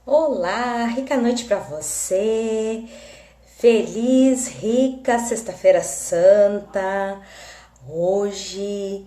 Olá, rica noite para você. Feliz, rica Sexta-feira Santa. Hoje,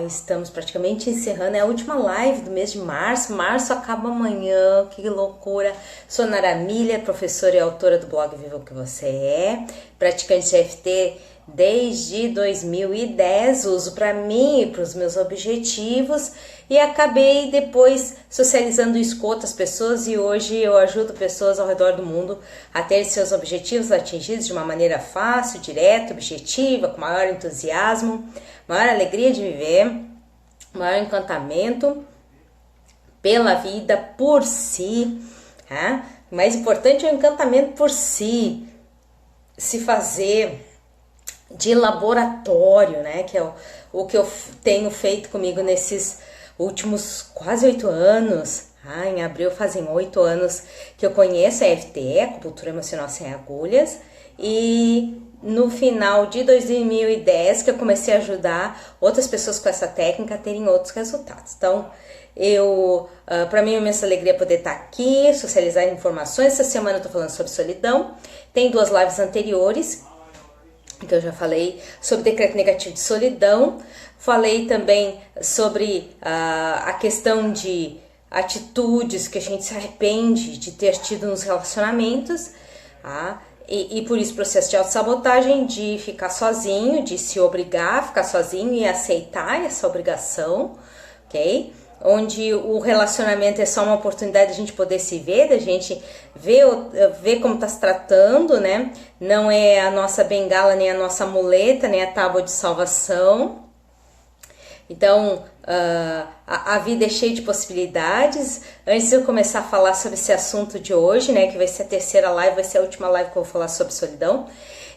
estamos praticamente encerrando, é a última live do mês de março. Março acaba amanhã, que loucura. Sou Nara Miller, professora e autora do blog Viva o que Você É, praticante de EFT desde 2010, uso para mim e para os meus objetivos e acabei depois socializando isso com outras pessoas e hoje eu ajudo pessoas ao redor do mundo a ter seus objetivos atingidos de uma maneira fácil, direta, objetiva, com maior entusiasmo, maior alegria de viver, maior encantamento pela vida, por si. O mais importante é o encantamento por si, se fazer de laboratório, né? Que é o que eu tenho feito comigo nesses últimos quase 8 anos. Em abril fazem 8 anos que eu conheço a EFT, Acupuntura Emocional Sem Agulhas, e no final de 2010 que eu comecei a ajudar outras pessoas com essa técnica a terem outros resultados. Então, para mim é uma imensa alegria poder estar aqui, socializar informações. Essa semana eu tô falando sobre solidão. Tem 2 lives anteriores que eu já falei sobre decreto negativo de solidão, falei também sobre a questão de atitudes que a gente se arrepende de ter tido nos relacionamentos, e por isso processo de autossabotagem, de ficar sozinho, de se obrigar a ficar sozinho e aceitar essa obrigação, ok? Onde o relacionamento é só uma oportunidade de a gente poder se ver, da gente ver como está se tratando, né? Não é a nossa bengala, nem a nossa muleta, nem a tábua de salvação. Então, a vida é cheia de possibilidades. Antes de eu começar a falar sobre esse assunto de hoje, né? Que vai ser a terceira live, vai ser a última live que eu vou falar sobre solidão.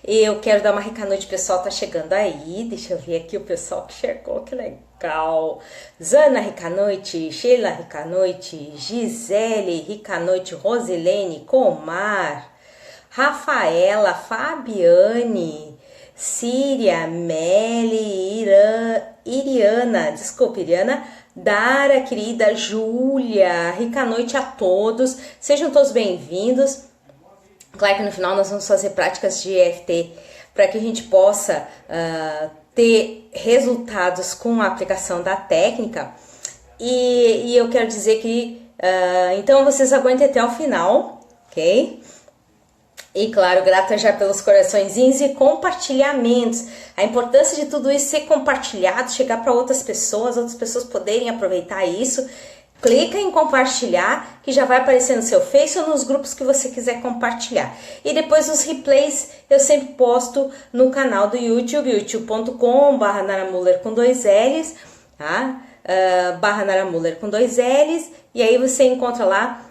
E eu quero dar uma rica noite, o pessoal tá chegando aí. Deixa eu ver aqui o pessoal que chegou, que legal. Zana, rica noite. Sheila, rica noite. Gisele, rica noite. Rosilene, Comar, Rafaela, Fabiane, Síria, Meli, Iriana, Dara, querida, Júlia, rica noite a todos. Sejam todos bem-vindos. Claro que no final nós vamos fazer práticas de EFT para que a gente possa ter resultados com a aplicação da técnica. E eu quero dizer que, então vocês aguentem até o final, ok? E claro, grata já pelos coraçõezinhos e compartilhamentos. A importância de tudo isso ser compartilhado, chegar para outras pessoas poderem aproveitar isso. Clica em compartilhar, que já vai aparecer no seu Face ou nos grupos que você quiser compartilhar. E depois os replays eu sempre posto no canal do YouTube, youtube.com/naramuller com 2 L's, tá? /naramuller com 2 L's, e aí você encontra lá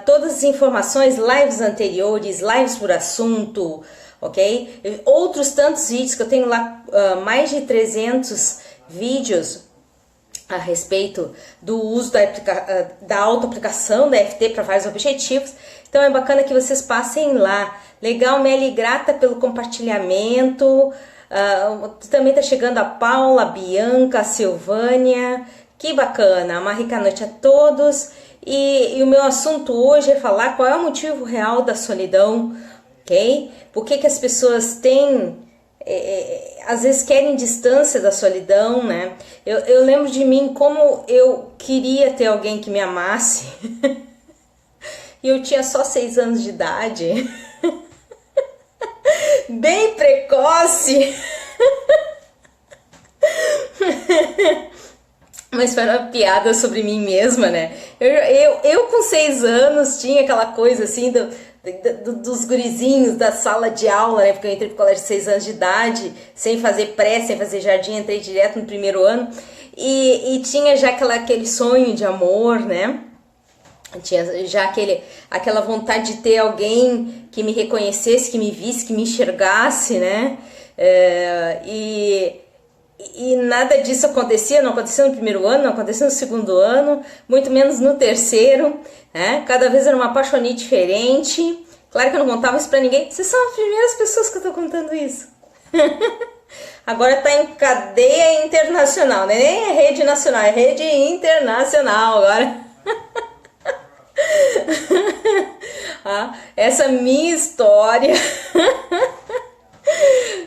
todas as informações, lives anteriores, lives por assunto, ok? Outros tantos vídeos que eu tenho lá, mais de 300 vídeos a respeito do uso da auto-aplicação da EFT para vários objetivos. Então é bacana que vocês passem lá. Legal, Meli, grata pelo compartilhamento. Também tá chegando a Paula, a Bianca, a Silvânia. Que bacana, uma rica noite a todos. E o meu assunto hoje é falar qual é o motivo real da solidão, ok? Por que as pessoas têm... às vezes querem distância da solidão, né? Eu lembro de mim como eu queria ter alguém que me amasse. E eu tinha só 6 anos de idade. Bem precoce. Mas foi uma piada sobre mim mesma, né? Eu com 6 anos tinha aquela coisa assim dos gurizinhos da sala de aula, né? Porque eu entrei pro colégio de 6 anos de idade, sem fazer pré, sem fazer jardim, entrei direto no primeiro ano. E tinha já aquele sonho de amor, né? Tinha já aquela vontade de ter alguém que me reconhecesse, que me visse, que me enxergasse, né? E nada disso acontecia, não aconteceu no primeiro ano, não aconteceu no segundo ano, muito menos no terceiro, né? Cada vez era uma apaixonite diferente. Claro que eu não contava isso pra ninguém. Vocês são as primeiras pessoas que eu tô contando isso. Agora tá em cadeia internacional, né? Nem é rede nacional, é rede internacional agora. Essa minha história.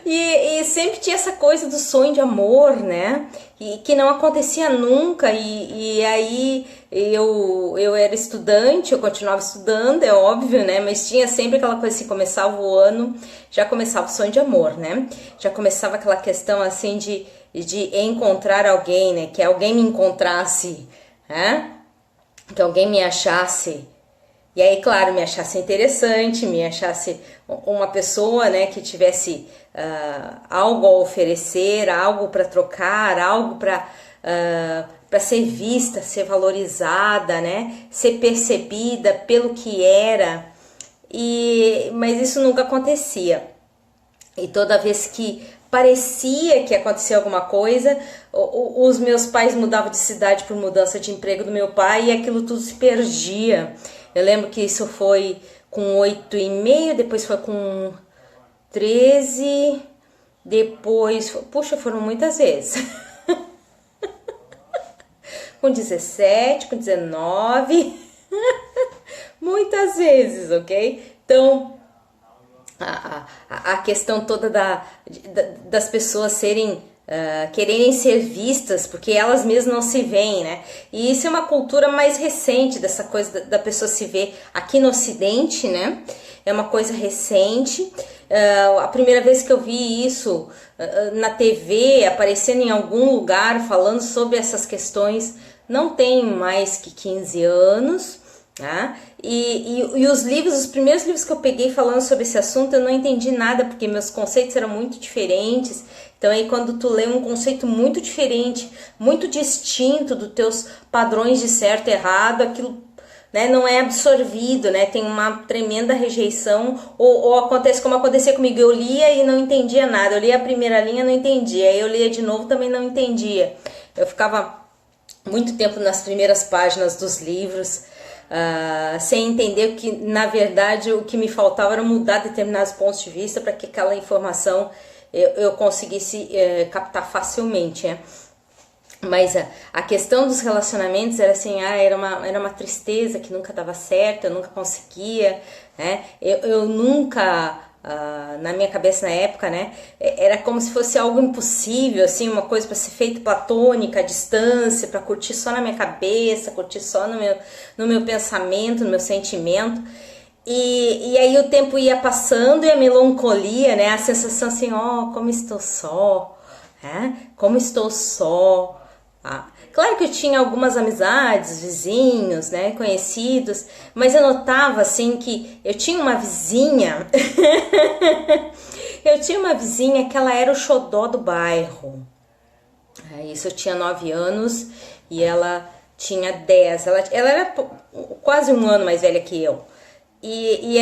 E sempre tinha essa coisa do sonho de amor, né? E que não acontecia nunca. E aí eu era estudante, eu continuava estudando, é óbvio, né? Mas tinha sempre aquela coisa assim, começava o ano, já começava o sonho de amor, né? Já começava aquela questão assim de encontrar alguém, né? Que alguém me encontrasse, né? Que alguém me achasse. E aí, claro, me achasse interessante, me achasse uma pessoa, né, que tivesse algo a oferecer, algo para trocar, algo para ser vista, ser valorizada, né, ser percebida pelo que era. Mas isso nunca acontecia. E toda vez que parecia que acontecia alguma coisa, os meus pais mudavam de cidade por mudança de emprego do meu pai e aquilo tudo se perdia. Eu lembro que isso foi com 8,5, depois foi com 13, depois... Puxa, foram muitas vezes. Com 17, com 19, muitas vezes, ok? Então, a questão toda das pessoas serem... quererem ser vistas, porque elas mesmas não se veem, né? E isso é uma cultura mais recente, dessa coisa da pessoa se ver aqui no Ocidente, né? É uma coisa recente. A primeira vez que eu vi isso na TV, aparecendo em algum lugar, falando sobre essas questões, não tem mais que 15 anos, né? E os livros, os primeiros livros que eu peguei falando sobre esse assunto, eu não entendi nada, porque meus conceitos eram muito diferentes. Então aí quando tu lê um conceito muito diferente, muito distinto dos teus padrões de certo e errado, aquilo, né, não é absorvido, né, tem uma tremenda rejeição, ou acontece como acontecia comigo, eu lia e não entendia nada, eu lia a primeira linha e não entendia, aí eu lia de novo também não entendia, eu ficava muito tempo nas primeiras páginas dos livros, sem entender que na verdade o que me faltava era mudar determinados pontos de vista para que aquela informação eu conseguisse captar facilmente, né? Mas a questão dos relacionamentos era assim, era uma tristeza que nunca dava certo, eu nunca conseguia, né? Eu nunca, na minha cabeça na época, né? Era como se fosse algo impossível, assim, uma coisa para ser feita platônica, à distância, para curtir só na minha cabeça, curtir só no meu pensamento, no meu sentimento. E aí o tempo ia passando e a melancolia, né? A sensação assim, como estou só, né? Como estou só. Claro que eu tinha algumas amizades, vizinhos, né? Conhecidos, mas eu notava assim que eu tinha uma vizinha, eu tinha uma vizinha que ela era o xodó do bairro. Isso eu tinha 9 anos e ela tinha 10, ela era quase um ano mais velha que eu. E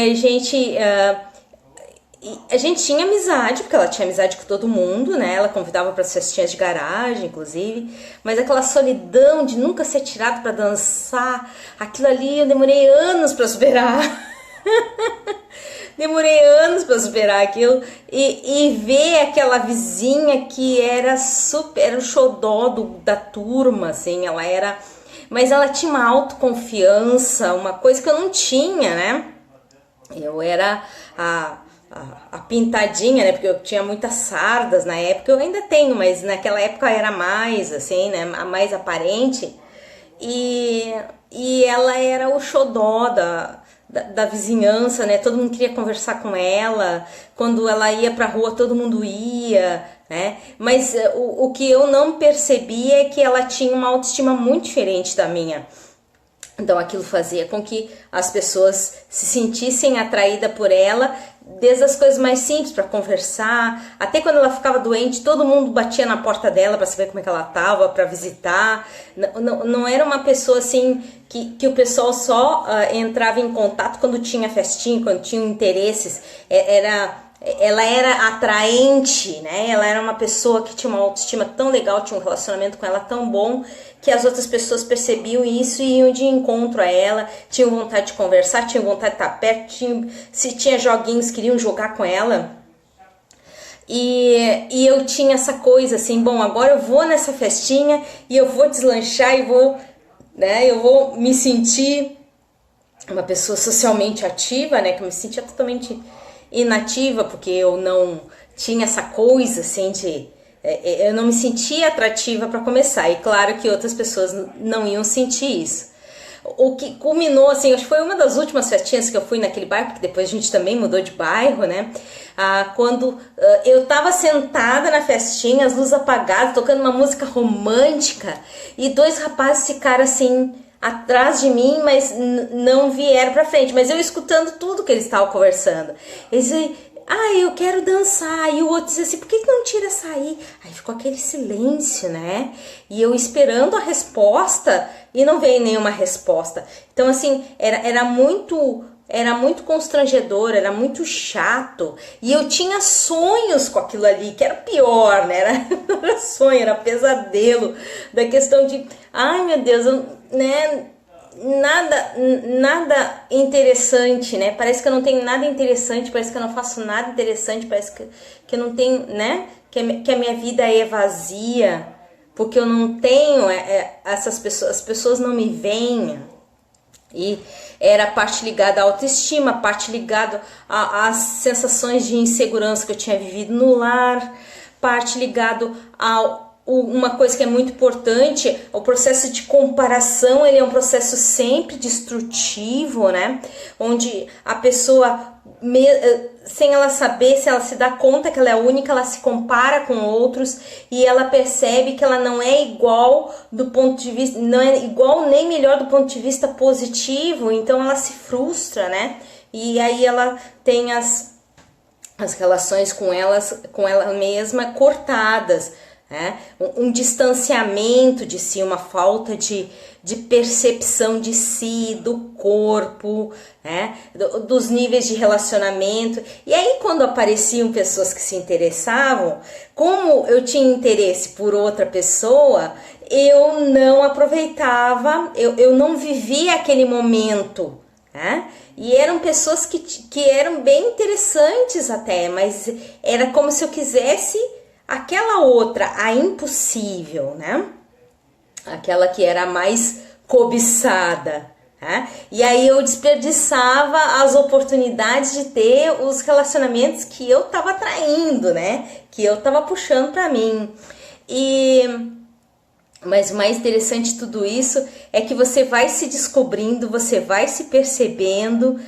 a gente tinha amizade, porque ela tinha amizade com todo mundo, né? Ela convidava para as festinhas de garagem, inclusive. Mas aquela solidão de nunca ser tirado para dançar, aquilo ali eu demorei anos para superar. Demorei anos para superar aquilo. E ver aquela vizinha que era o xodó da turma, assim, ela era... Mas ela tinha uma autoconfiança, uma coisa que eu não tinha, né? Eu era a pintadinha, né? Porque eu tinha muitas sardas na época, eu ainda tenho, mas naquela época era mais, assim, né? A mais aparente. E ela era o xodó da vizinhança, né? Todo mundo queria conversar com ela. Quando ela ia pra rua, todo mundo ia, né? Mas o que eu não percebia é que ela tinha uma autoestima muito diferente da minha. Então aquilo fazia com que as pessoas se sentissem atraídas por ela, desde as coisas mais simples, para conversar, até quando ela ficava doente, todo mundo batia na porta dela para saber como é que ela estava, para visitar. Não era uma pessoa assim que o pessoal só entrava em contato quando tinha festinha, quando tinha interesses. Ela era atraente, né? Ela era uma pessoa que tinha uma autoestima tão legal, tinha um relacionamento com ela tão bom, que as outras pessoas percebiam isso e iam de encontro a ela, tinham vontade de conversar, tinham vontade de estar perto, se tinha joguinhos, queriam jogar com ela. E eu tinha essa coisa assim, bom, agora eu vou nessa festinha e eu vou deslanchar e vou, né? Eu vou me sentir uma pessoa socialmente ativa, né, que eu me sentia totalmente inativa, porque eu não tinha essa coisa, assim, eu não me sentia atrativa para começar, e claro que outras pessoas não iam sentir isso. O que culminou, assim, acho que foi uma das últimas festinhas que eu fui naquele bairro, porque depois a gente também mudou de bairro, né? Quando eu tava sentada na festinha, as luzes apagadas, tocando uma música romântica, e dois rapazes ficaram assim atrás de mim, mas não vieram pra frente, mas eu escutando tudo que eles estavam conversando. Eles diziam, eu quero dançar. E o outro disse assim, por que não tira açaí? Aí ficou aquele silêncio, né? E eu esperando a resposta e não veio nenhuma resposta. Então, assim, era muito constrangedor, era muito chato. E eu tinha sonhos com aquilo ali, que era pior, né? Não era sonho, era pesadelo. Da questão de, ai meu Deus, né? Nada interessante, né? Parece que eu não tenho nada interessante, parece que eu não faço nada interessante, parece que eu não tenho, né? Que a minha vida é vazia, porque eu não tenho essas pessoas, as pessoas não me veem. E era a parte ligada à autoestima, a parte ligada às sensações de insegurança que eu tinha vivido no lar, parte ligado ao uma coisa que é muito importante, o processo de comparação, ele é um processo sempre destrutivo, né? Onde a pessoa, sem ela saber, se ela se dá conta que ela é única, ela se compara com outros e ela percebe que ela não é igual do ponto de vista, não é igual nem melhor do ponto de vista positivo, então ela se frustra, né? E aí ela tem as relações com ela mesma cortadas, né? Um distanciamento de si, uma falta de percepção de si, do corpo, né? Dos níveis de relacionamento. E aí quando apareciam pessoas que se interessavam, como eu tinha interesse por outra pessoa, eu não aproveitava, eu não vivia aquele momento, né? E eram pessoas que eram bem interessantes até, mas era como se eu quisesse aquela outra, a impossível, né? Aquela que era a mais cobiçada, né? E aí eu desperdiçava as oportunidades de ter os relacionamentos que eu tava atraindo, né? Que eu tava puxando pra mim. Mas o mais interessante de tudo isso é que você vai se descobrindo, você vai se percebendo,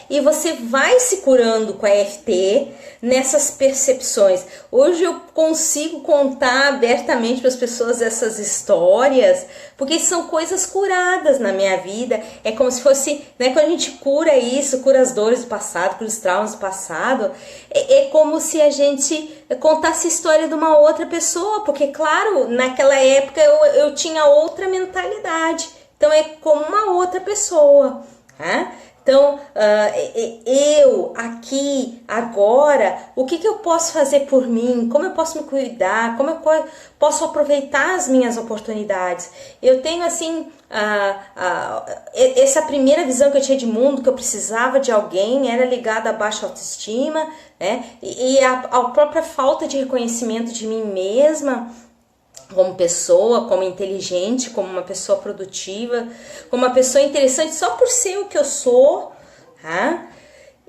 e você vai se curando com a EFT nessas percepções. Hoje eu consigo contar abertamente para as pessoas essas histórias, porque são coisas curadas na minha vida. É como se fosse, né, quando a gente cura isso, cura as dores do passado, cura os traumas do passado, é como se a gente contasse a história de uma outra pessoa, porque claro, naquela época eu tinha outra mentalidade, então é como uma outra pessoa, né? Então, eu aqui, agora, o que eu posso fazer por mim? Como eu posso me cuidar? Como eu posso aproveitar as minhas oportunidades? Eu tenho, assim, essa primeira visão que eu tinha de mundo, que eu precisava de alguém, era ligada à baixa autoestima, né? E a própria falta de reconhecimento de mim mesma, como pessoa, como inteligente, como uma pessoa produtiva, como uma pessoa interessante só por ser o que eu sou, tá?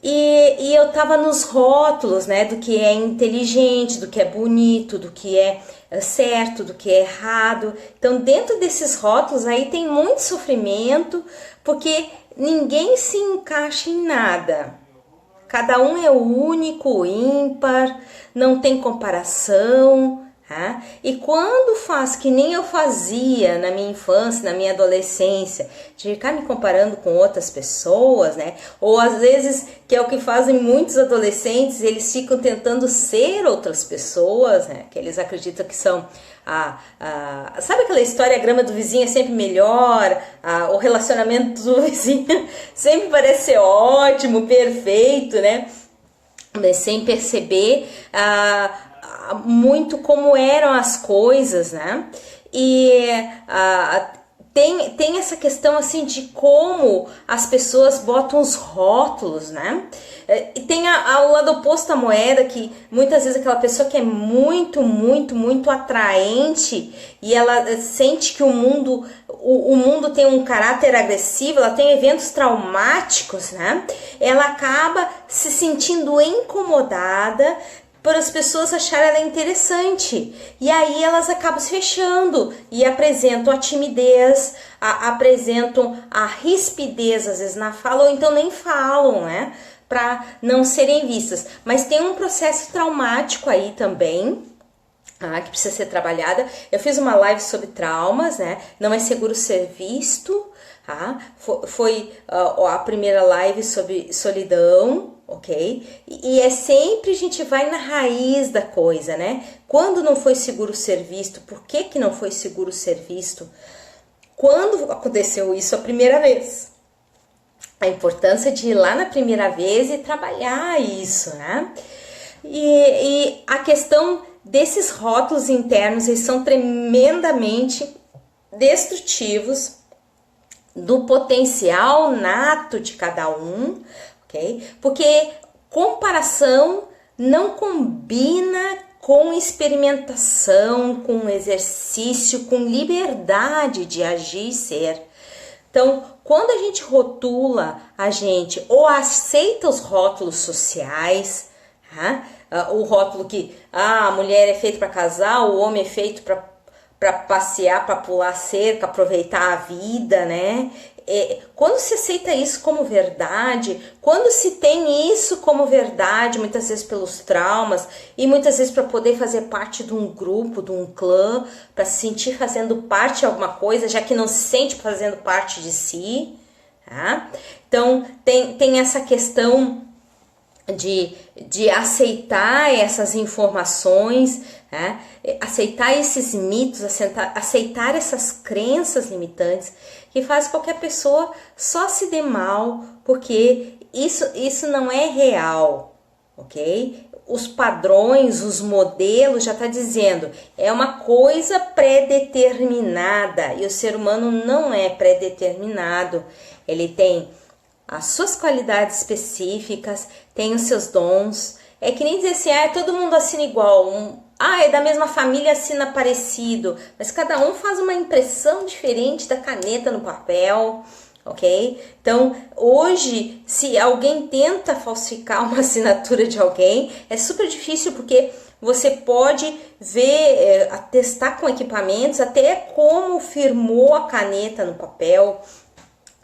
E eu tava nos rótulos, né, do que é inteligente, do que é bonito, do que é certo, do que é errado. Então, dentro desses rótulos aí tem muito sofrimento, porque ninguém se encaixa em nada. Cada um é único, ímpar, não tem comparação. E quando faz que nem eu fazia na minha infância, na minha adolescência, de ficar me comparando com outras pessoas, né? Ou às vezes, que é o que fazem muitos adolescentes, eles ficam tentando ser outras pessoas, né? Que eles acreditam que são sabe aquela história, a grama do vizinho é sempre melhor, o relacionamento do vizinho sempre parece ser ótimo, perfeito, né? Mas sem perceber muito como eram as coisas, né? E tem essa questão assim de como as pessoas botam os rótulos, né? E tem o lado oposto da moeda, que muitas vezes aquela pessoa que é muito, muito, muito atraente e ela sente que o mundo tem um caráter agressivo, ela tem eventos traumáticos, né? Ela acaba se sentindo incomodada por as pessoas acharem ela interessante. E aí elas acabam se fechando e apresentam a timidez, apresentam a rispidez, às vezes na fala, ou então nem falam, né? Para não serem vistas. Mas tem um processo traumático aí também, que precisa ser trabalhada. Eu fiz uma live sobre traumas, né? Não é seguro ser visto. Foi a primeira live sobre solidão, ok? E é sempre a gente vai na raiz da coisa, né? Quando não foi seguro ser visto, por que não foi seguro ser visto? Quando aconteceu isso a primeira vez? A importância de ir lá na primeira vez e trabalhar isso, né? E a questão desses rótulos internos, eles são tremendamente destrutivos do potencial nato de cada um, ok? Porque comparação não combina com experimentação, com exercício, com liberdade de agir e ser. Então, quando a gente rotula a gente ou aceita os rótulos sociais, o rótulo que a mulher é feita para casar, o homem é feito para passear, para pular cerca, aproveitar a vida, né? Quando se aceita isso como verdade, quando se tem isso como verdade, muitas vezes pelos traumas e muitas vezes para poder fazer parte de um grupo, de um clã, para se sentir fazendo parte de alguma coisa, já que não se sente fazendo parte de si, tá? Então tem essa questão de aceitar essas informações, né? Aceitar esses mitos, aceitar essas crenças limitantes que faz qualquer pessoa só se dê mal, porque isso não é real, ok? Os padrões, os modelos, já está dizendo, é uma coisa pré-determinada, e o ser humano não é pré-determinado, ele tem as suas qualidades específicas, tem os seus dons. É que nem dizer assim, todo mundo assina igual, é da mesma família, assina parecido, mas cada um faz uma impressão diferente da caneta no papel, ok? Então, hoje, se alguém tenta falsificar uma assinatura de alguém, é super difícil, porque você pode ver, testar com equipamentos, até como firmou a caneta no papel,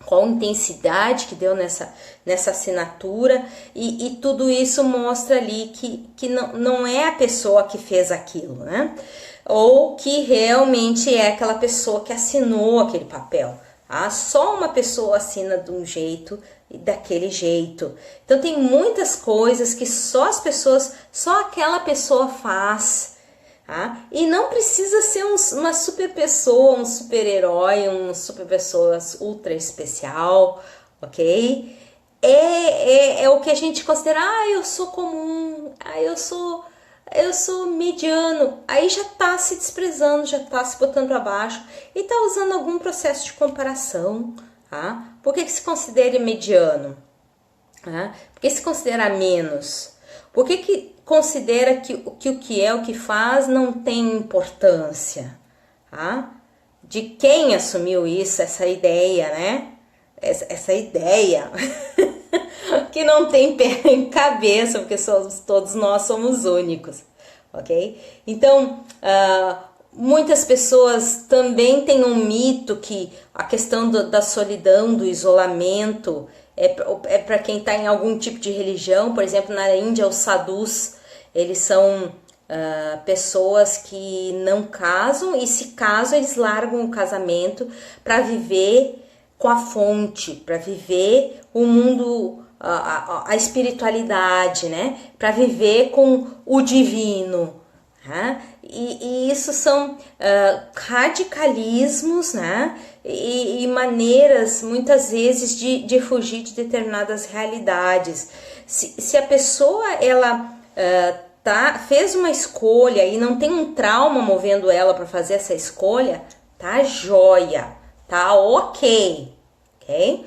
qual a intensidade que deu nessa assinatura, e tudo isso mostra ali que não é a pessoa que fez aquilo, né? Ou que realmente é aquela pessoa que assinou aquele papel. Só uma pessoa assina de um jeito e daquele jeito. Então tem muitas coisas que só aquela pessoa faz. E não precisa ser uma super pessoa, um super herói, uma super pessoa ultra especial, ok? É o que a gente considera, eu sou comum, eu sou mediano, aí já tá se desprezando, já tá se botando para baixo e tá usando algum processo de comparação, Por que se considera mediano? Por que se considera menos? Por que considera que o que é, o que faz, não tem importância? De quem assumiu isso, essa ideia, né? Essa ideia que não tem pé em cabeça, porque todos nós somos únicos, ok? Então, muitas pessoas também têm um mito que a questão da solidão, do isolamento, é para quem está em algum tipo de religião. Por exemplo, na Índia, os sadhus, eles são pessoas que não casam, e se casam, eles largam o casamento para viver com a fonte, para viver o mundo, a espiritualidade, né? Para viver com o divino. E isso são radicalismos, né? E maneiras, muitas vezes, de fugir de determinadas realidades. Se a pessoa fez uma escolha e não tem um trauma movendo ela para fazer essa escolha, tá joia, Tá ok, ok?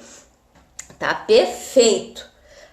Tá perfeito.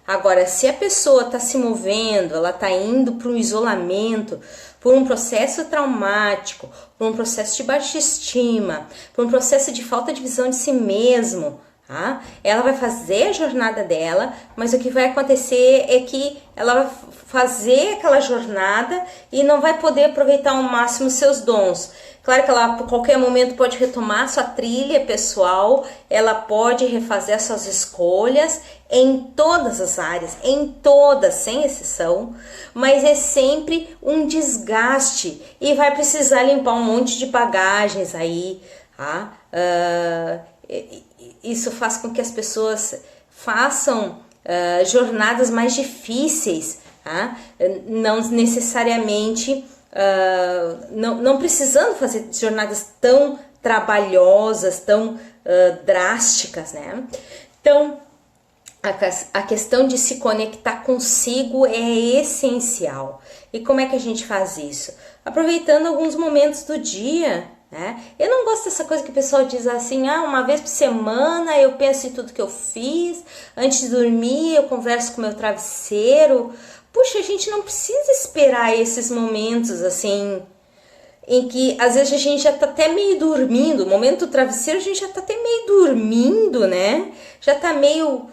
Agora, se a pessoa está se movendo, ela está indo para um isolamento, por um processo traumático, por um processo de baixa estima, por um processo de falta de visão de si mesmo, tá? Ela vai fazer a jornada dela, mas o que vai acontecer é que ela vai fazer aquela jornada e não vai poder aproveitar ao máximo seus dons. Claro que ela a qualquer momento pode retomar sua trilha pessoal, ela pode refazer suas escolhas em todas as áreas, em todas, sem exceção, mas é sempre um desgaste e vai precisar limpar um monte de bagagens aí, tá? Isso faz com que as pessoas façam jornadas mais difíceis, tá? Não necessariamente... não precisando fazer jornadas tão trabalhosas, tão drásticas, né? Então, a questão de se conectar consigo é essencial. E como é que a gente faz isso? Aproveitando alguns momentos do dia, né? Eu não gosto dessa coisa que o pessoal diz assim, uma vez por semana eu penso em tudo que eu fiz, antes de dormir eu converso com o meu travesseiro. Puxa, a gente não precisa esperar esses momentos assim, em que às vezes a gente já tá até meio dormindo, o momento do travesseiro a gente já tá até meio dormindo, né? Já tá meio,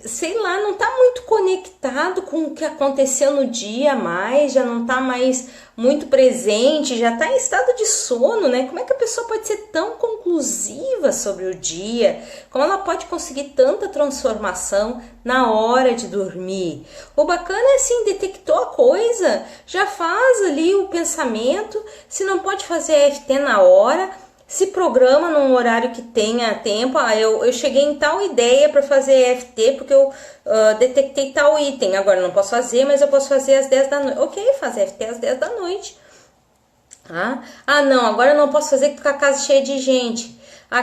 sei lá, não tá muito conectado com o que aconteceu no dia mais, já não tá mais muito presente, já tá em estado de sono, né? Como é que a pessoa pode ser tão conclusiva sobre o dia? Como ela pode conseguir tanta transformação na hora de dormir? O bacana é assim, detectou a coisa, já faz ali o pensamento, se não pode fazer EFT na hora, se programa num horário que tenha tempo. Eu cheguei em tal ideia para fazer EFT porque eu detectei tal item. Agora não posso fazer, mas eu posso fazer às 10 da noite. Ok, fazer EFT às 10 da noite. Não, agora eu não posso fazer porque fica a casa cheia de gente.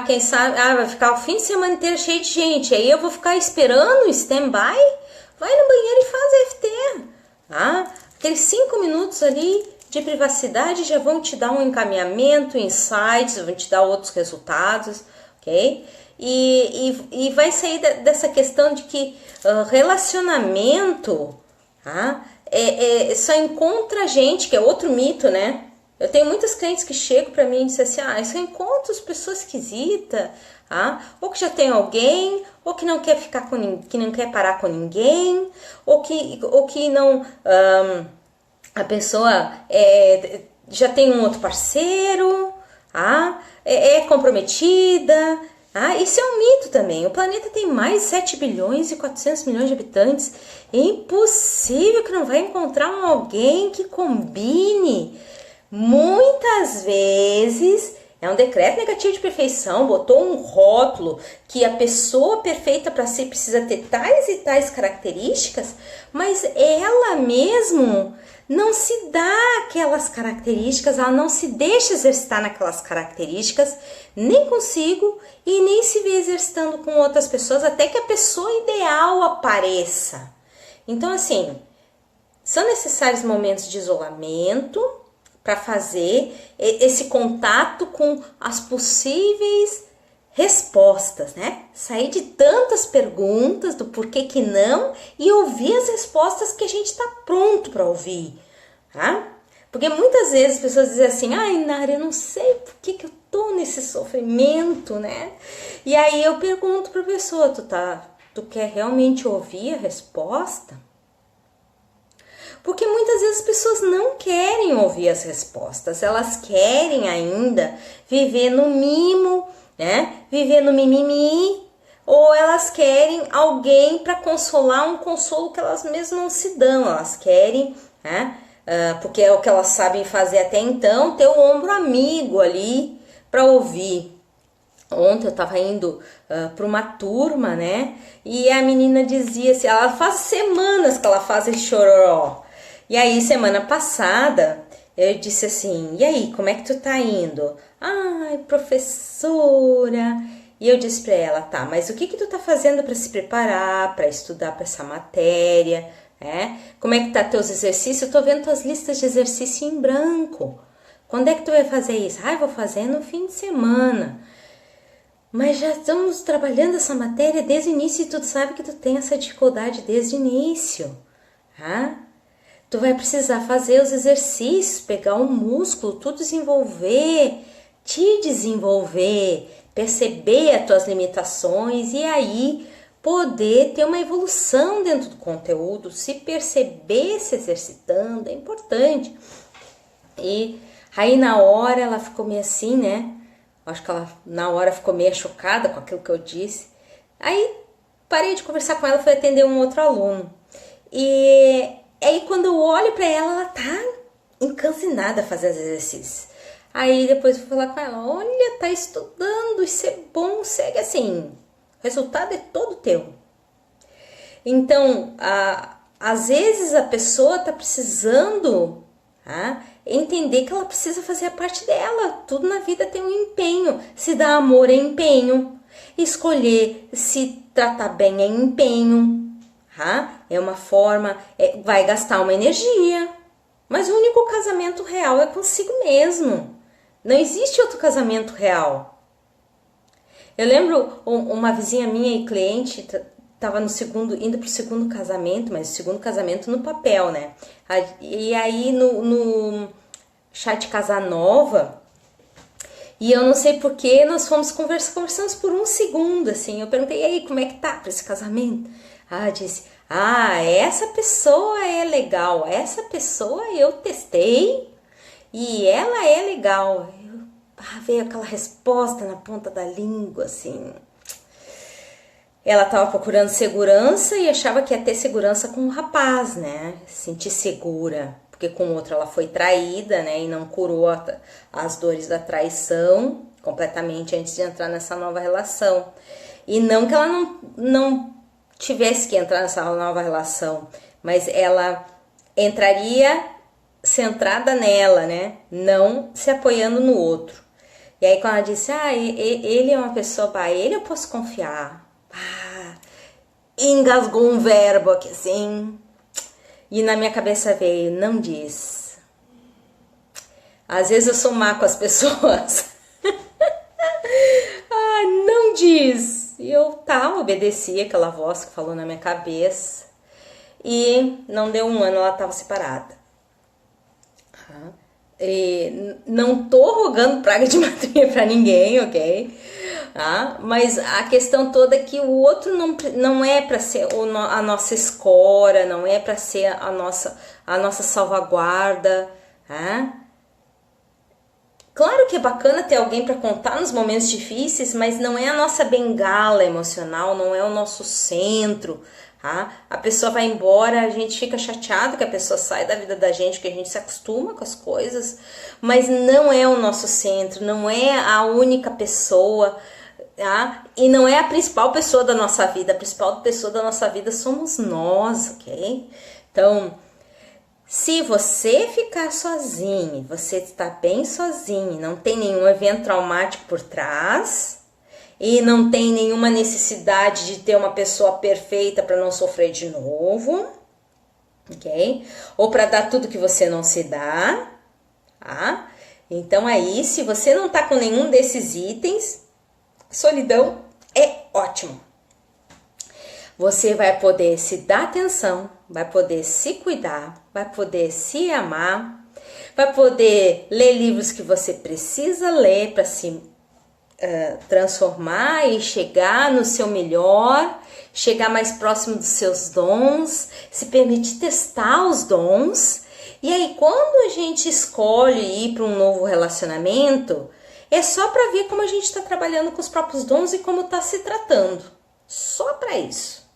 Quem sabe, vai ficar o fim de semana inteiro cheio de gente. Aí eu vou ficar esperando stand-by. Vai no banheiro e faz EFT. Aqueles 5 minutos ali de privacidade já vão te dar um encaminhamento, insights, vão te dar outros resultados, ok? E vai sair dessa questão de que relacionamento só encontra gente, que é outro mito, né? Eu tenho muitas clientes que chegam para mim e dizem assim, eu só encontro as pessoas esquisitas, ou que já tem alguém, ou que não quer ficar com que não quer parar com ninguém, ou que não... a pessoa já tem um outro parceiro, é comprometida. Isso é um mito também. O planeta tem mais de 7 bilhões e 400 milhões de habitantes. É impossível que não vai encontrar alguém que combine. Muitas vezes é um decreto negativo de perfeição, botou um rótulo que a pessoa perfeita para si precisa ter tais e tais características, mas ela mesmo não se dá aquelas características, ela não se deixa exercitar naquelas características, nem consigo e nem se vê exercitando com outras pessoas, até que a pessoa ideal apareça. Então, assim, são necessários momentos de isolamento para fazer esse contato com as possíveis respostas, né? Sair de tantas perguntas do porquê que não e ouvir as respostas que a gente está pronto para ouvir, tá? Porque muitas vezes as pessoas dizem assim, Nara, eu não sei por que eu tô nesse sofrimento, né? E aí eu pergunto para a pessoa, tu quer realmente ouvir a resposta? Porque muitas vezes as pessoas não querem ouvir as respostas, elas querem ainda viver no mimo, né? Viver no mimimi, ou elas querem alguém para consolar, um consolo que elas mesmas não se dão, elas querem, né? Porque é o que elas sabem fazer até então, ter o ombro amigo ali para ouvir. Ontem eu estava indo para uma turma, né? E a menina dizia assim, ela faz semanas que ela faz esse chororó. E aí, semana passada, eu disse assim, e aí, como é que tu tá indo? Ai, professora. E eu disse para ela, tá, mas o que tu tá fazendo para se preparar, para estudar para essa matéria, né? Como é que tá teus exercícios? Eu tô vendo tuas listas de exercício em branco. Quando é que tu vai fazer isso? Eu vou fazer no fim de semana. Mas já estamos trabalhando essa matéria desde o início e tu sabe que tu tem essa dificuldade desde o início, tá? Tu vai precisar fazer os exercícios, pegar um músculo, tu desenvolver, te desenvolver, perceber as tuas limitações e aí poder ter uma evolução dentro do conteúdo, se perceber se exercitando, é importante. E aí na hora ela ficou meio assim, né? Acho que ela na hora ficou meio chocada com aquilo que eu disse. Aí parei de conversar com ela, fui atender um outro aluno. E aí quando eu olho pra ela, ela tá encansinada a fazer os exercícios. Aí depois eu fui falar com ela, olha, tá estudando, isso é bom, segue assim. O resultado é todo teu. Então, às vezes a pessoa tá precisando entender que ela precisa fazer a parte dela. Tudo na vida tem um empenho. Se dar amor é empenho. Escolher se tratar bem é empenho. É uma forma, vai gastar uma energia. Mas o único casamento real é consigo mesmo. Não existe outro casamento real. Eu lembro uma vizinha minha e cliente tava indo pro segundo casamento, mas o segundo casamento no papel, né? E aí no chá de casa nova, e eu não sei porquê, nós fomos conversamos por um segundo, assim. Eu perguntei, e aí, como é que tá pra esse casamento? Disse, essa pessoa é legal, essa pessoa eu testei e ela é legal. Veio aquela resposta na ponta da língua, assim. Ela estava procurando segurança e achava que ia ter segurança com um rapaz, né? Se sentir segura, porque com o outro ela foi traída, né? E não curou as dores da traição completamente antes de entrar nessa nova relação. E não que ela não tivesse que entrar nessa nova relação, mas ela entraria centrada nela, né? Não se apoiando no outro. E aí quando ela disse, ele é uma pessoa, ele eu posso confiar. Engasgou um verbo aqui assim. E na minha cabeça veio, não diz. Às vezes eu sou má com as pessoas. Não diz. E eu obedeci aquela voz que falou na minha cabeça. E não deu um ano, ela estava separada. E não tô rogando praga de madrinha pra ninguém, ok? Mas a questão toda é que o outro não é para ser a nossa escora, não é para ser a nossa salvaguarda. Claro que é bacana ter alguém para contar nos momentos difíceis, mas não é a nossa bengala emocional, não é o nosso centro. A pessoa vai embora, a gente fica chateado que a pessoa sai da vida da gente, que a gente se acostuma com as coisas, mas não é o nosso centro, não é a única pessoa, e não é a principal pessoa da nossa vida. A principal pessoa da nossa vida somos nós, ok? Então, se você ficar sozinho, você está bem sozinho, não tem nenhum evento traumático por trás e não tem nenhuma necessidade de ter uma pessoa perfeita para não sofrer de novo, ok? Ou para dar tudo que você não se dá, Então aí, se você não tá com nenhum desses itens, solidão é ótimo. Você vai poder se dar atenção, vai poder se cuidar, vai poder se amar, vai poder ler livros que você precisa ler para se transformar e chegar no seu melhor, chegar mais próximo dos seus dons, se permitir testar os dons. E aí, quando a gente escolhe ir para um novo relacionamento, é só para ver como a gente está trabalhando com os próprios dons e como está se tratando. Só para isso.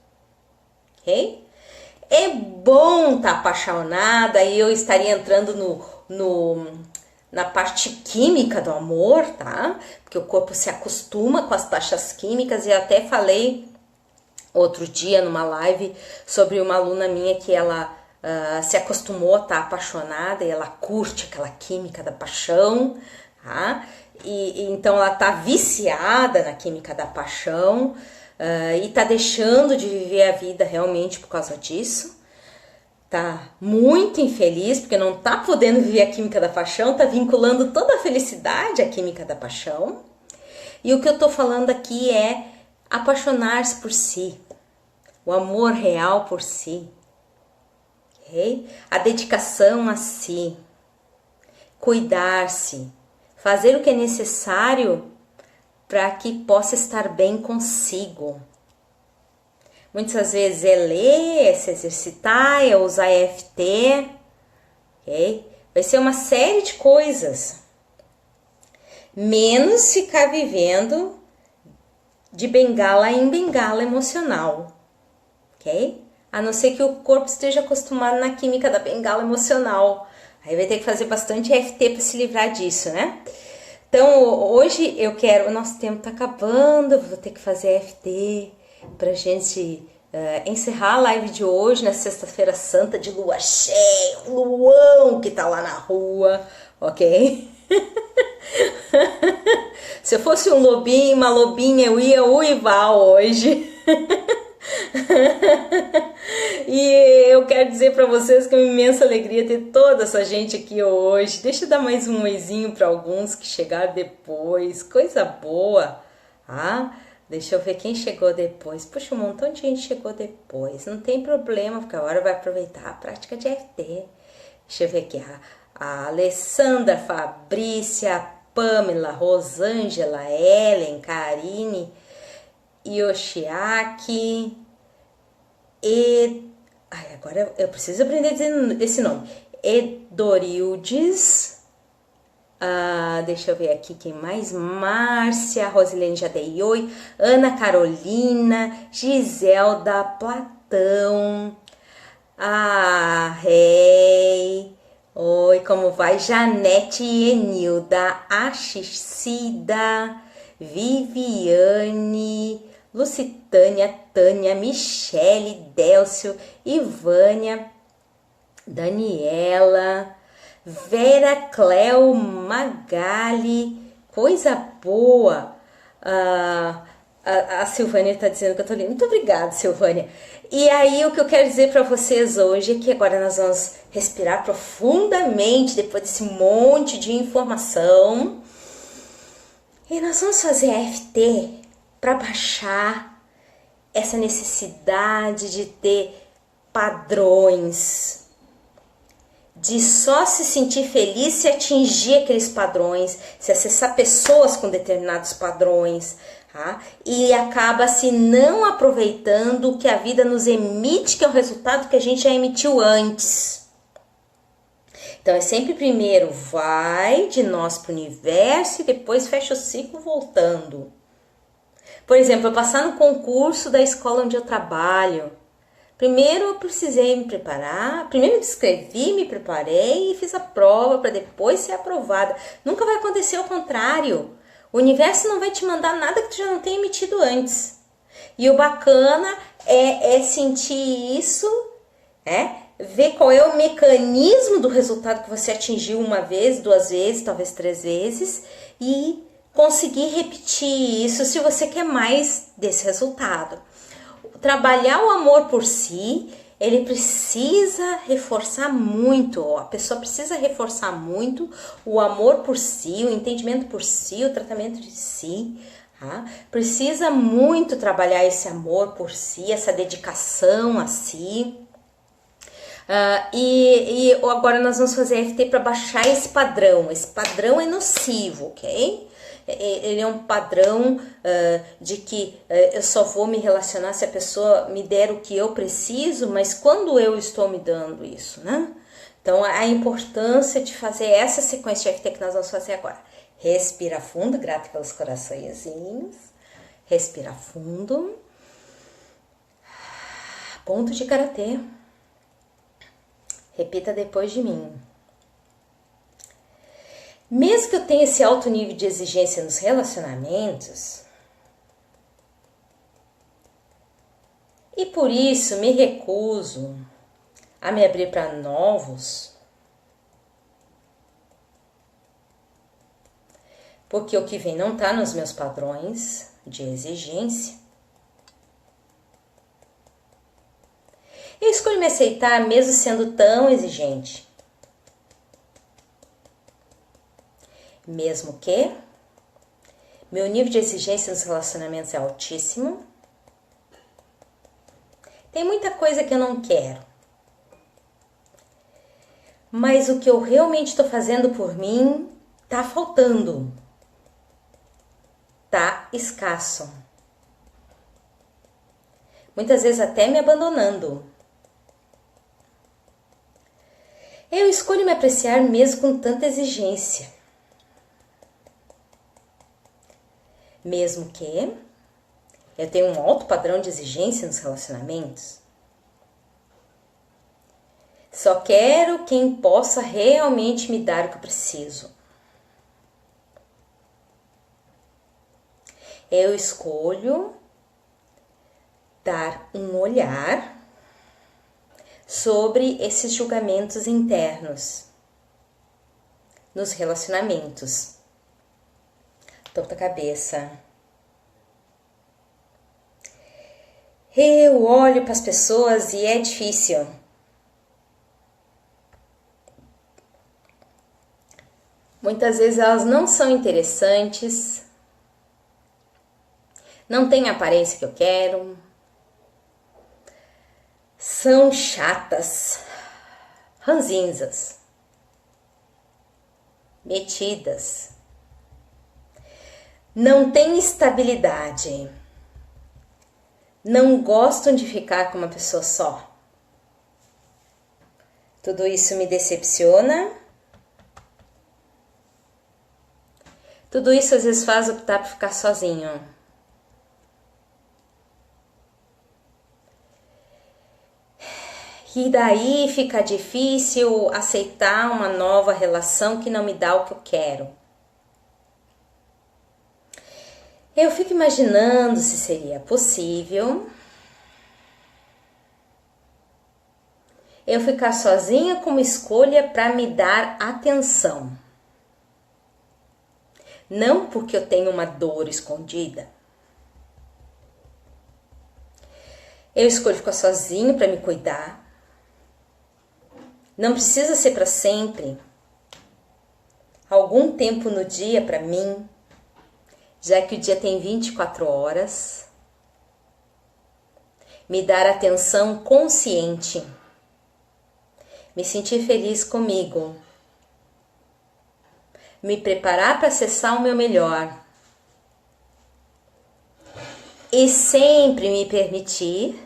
Ok? É bom estar apaixonada, e eu estaria entrando na parte química do amor, tá? Porque o corpo se acostuma com as taxas químicas, e eu até falei outro dia numa live sobre uma aluna minha que ela se acostumou a estar apaixonada e ela curte aquela química da paixão, tá? E então ela tá viciada na química da paixão e tá deixando de viver a vida realmente por causa disso. Tá muito infeliz porque não tá podendo viver a química da paixão, tá vinculando toda a felicidade à química da paixão. E o que eu tô falando aqui é apaixonar-se por si, o amor real por si, ok? A dedicação a si, cuidar-se, fazer o que é necessário para que possa estar bem consigo. Muitas vezes é ler, é se exercitar, é usar EFT, ok? Vai ser uma série de coisas. Menos ficar vivendo de bengala em bengala emocional, ok? A não ser que o corpo esteja acostumado na química da bengala emocional. Aí vai ter que fazer bastante EFT para se livrar disso, né? Então, hoje eu quero... O nosso tempo tá acabando, vou ter que fazer EFT pra gente encerrar a live de hoje, na sexta-feira santa de lua cheia, luão que tá lá na rua, ok? Se eu fosse um lobinho, uma lobinha, eu ia uivar hoje. E eu quero dizer para vocês que é uma imensa alegria ter toda essa gente aqui hoje. Deixa eu dar mais um oizinho para alguns que chegaram depois. Coisa boa. Deixa eu ver quem chegou depois. Puxa, um montão de gente chegou depois. Não tem problema, porque agora vai aproveitar a prática de EFT. Deixa eu ver aqui. A Alessandra, Fabrícia, Pamela, Rosângela, Ellen, Karine, Yoshiaki agora eu preciso aprender a dizer esse nome. Edorildes. Deixa eu ver aqui quem mais. Márcia, Rosilene já dei oi. Ana Carolina, Giselda, Platão. Rei. Oi, como vai? Janete e Enilda, Axicida, Viviane, Lucitânia, Tânia, Michele, Délcio, Ivânia, Daniela, Vera, Cleo, Magali, coisa boa. A Silvânia está dizendo que eu tô linda. Muito obrigada, Silvânia. E aí, o que eu quero dizer para vocês hoje é que agora nós vamos respirar profundamente depois desse monte de informação. E nós vamos fazer EFT para baixar essa necessidade de ter padrões, de só se sentir feliz se atingir aqueles padrões, se acessar pessoas com determinados padrões, e acaba se não aproveitando o que a vida nos emite, que é o resultado que a gente já emitiu antes. Então é sempre primeiro vai de nós para o universo e depois fecha o ciclo voltando. Por exemplo, eu passar no concurso da escola onde eu trabalho. Primeiro eu precisei me preparar, primeiro eu escrevi, me preparei e fiz a prova para depois ser aprovada. Nunca vai acontecer o contrário. O universo não vai te mandar nada que tu já não tenha emitido antes. E o bacana é sentir isso, ver qual é o mecanismo do resultado que você atingiu uma vez, duas vezes, talvez três vezes, e conseguir repetir isso se você quer mais desse resultado. Trabalhar o amor por si, ele precisa reforçar muito, a pessoa precisa reforçar muito o amor por si, o entendimento por si, o tratamento de si. Precisa muito trabalhar esse amor por si, essa dedicação a si. E agora nós vamos fazer EFT para baixar esse padrão. Esse padrão é nocivo, ok? Ele é um padrão de que eu só vou me relacionar se a pessoa me der o que eu preciso, mas quando eu estou me dando isso, né? Então, a importância de fazer essa sequência de EFT que nós vamos fazer agora. Respira fundo, grata pelos coraçõezinhos. Respira fundo. Ponto de karatê. Repita depois de mim. Mesmo que eu tenha esse alto nível de exigência nos relacionamentos, e por isso me recuso a me abrir para novos, porque o que vem não está nos meus padrões de exigência, eu escolho me aceitar mesmo sendo tão exigente. Meu nível de exigência nos relacionamentos é altíssimo. Tem muita coisa que eu não quero. Mas o que eu realmente estou fazendo por mim tá faltando. Tá escasso. Muitas vezes até me abandonando. Eu escolho me apreciar mesmo com tanta exigência. Mesmo que eu tenha um alto padrão de exigência nos relacionamentos. Só quero quem possa realmente me dar o que eu preciso. Eu escolho dar um olhar sobre esses julgamentos internos nos relacionamentos. Toda a cabeça. Eu olho para as pessoas e é difícil. Muitas vezes elas não são interessantes, não têm a aparência que eu quero, são chatas, ranzinzas, metidas, não têm estabilidade, não gostam de ficar com uma pessoa só. Tudo isso me decepciona. Tudo isso às vezes faz optar por ficar sozinho. E daí fica difícil aceitar uma nova relação que não me dá o que eu quero. Eu fico imaginando se seria possível eu ficar sozinha como escolha para me dar atenção. Não porque eu tenho uma dor escondida. Eu escolho ficar sozinho para me cuidar. Não precisa ser para sempre. Algum tempo no dia para mim, já que o dia tem 24 horas. Me dar atenção consciente. Me sentir feliz comigo. Me preparar para acessar o meu melhor. E sempre me permitir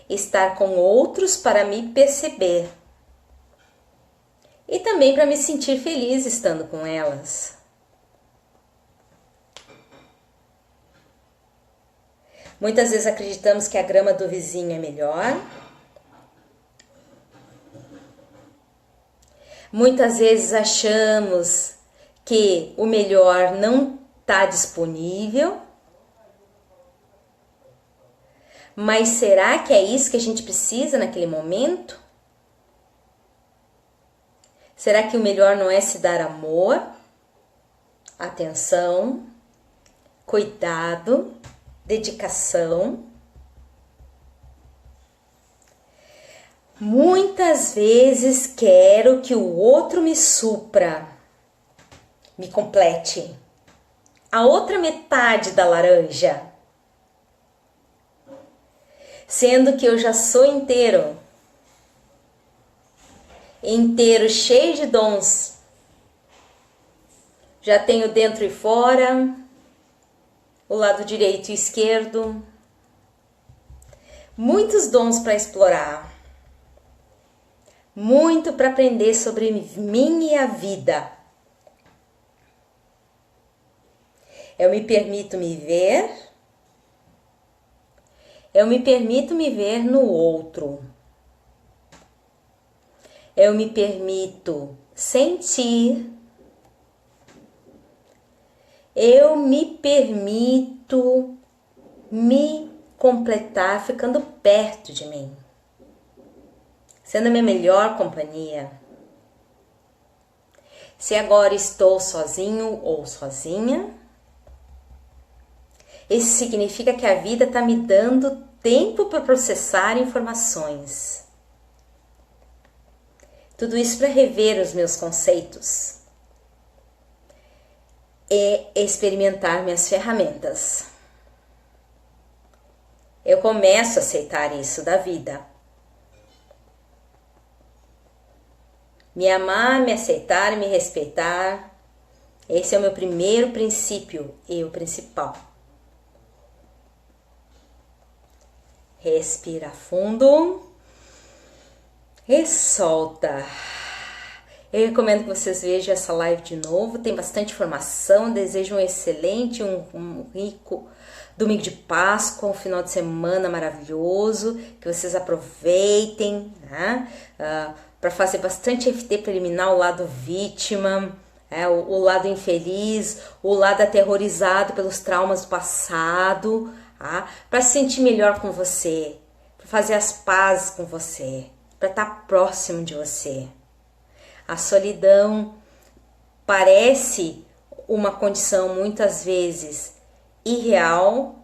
estar com outros para me perceber. E também para me sentir feliz estando com elas. Muitas vezes acreditamos que a grama do vizinho é melhor. Muitas vezes achamos que o melhor não está disponível. Mas será que é isso que a gente precisa naquele momento? Será que o melhor não é se dar amor, atenção, cuidado, dedicação? Muitas vezes quero que o outro me supra, me complete. A outra metade da laranja. Sendo que eu já sou inteiro. Inteiro, cheio de dons. Já tenho dentro e fora, o lado direito e esquerdo. Muitos dons para explorar. Muito para aprender sobre mim e a vida. Eu me permito me ver. Eu me permito me ver no outro. Eu me permito sentir. Eu me permito me completar ficando perto de mim. Sendo a minha melhor companhia. Se agora estou sozinho ou sozinha, isso significa que a vida está me dando tempo para processar informações. Tudo isso para rever os meus conceitos. e experimentar minhas ferramentas. Eu começo a aceitar isso da vida. Me amar, me aceitar, me respeitar. Esse é o meu primeiro princípio e o principal. Respira fundo e solta. Eu recomendo que vocês vejam essa live de novo. Tem bastante informação. Desejo um excelente, um rico domingo de Páscoa, um final de semana maravilhoso. Que vocês aproveitem, né? Para fazer bastante EFT preliminar, o lado vítima, o lado infeliz, o lado aterrorizado pelos traumas do passado, para se sentir melhor com você, para fazer as pazes com você, para estar próximo de você. A solidão parece uma condição muitas vezes irreal,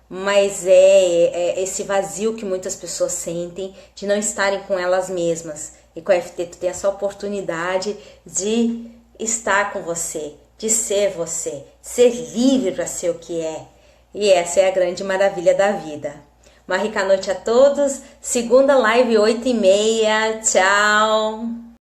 mas é esse vazio que muitas pessoas sentem de não estarem com elas mesmas. E com a EFT tu tem essa oportunidade de estar com você, de ser livre para ser o que é. E essa é a grande maravilha da vida. Uma rica noite a todos. Segunda live 8h30. Tchau!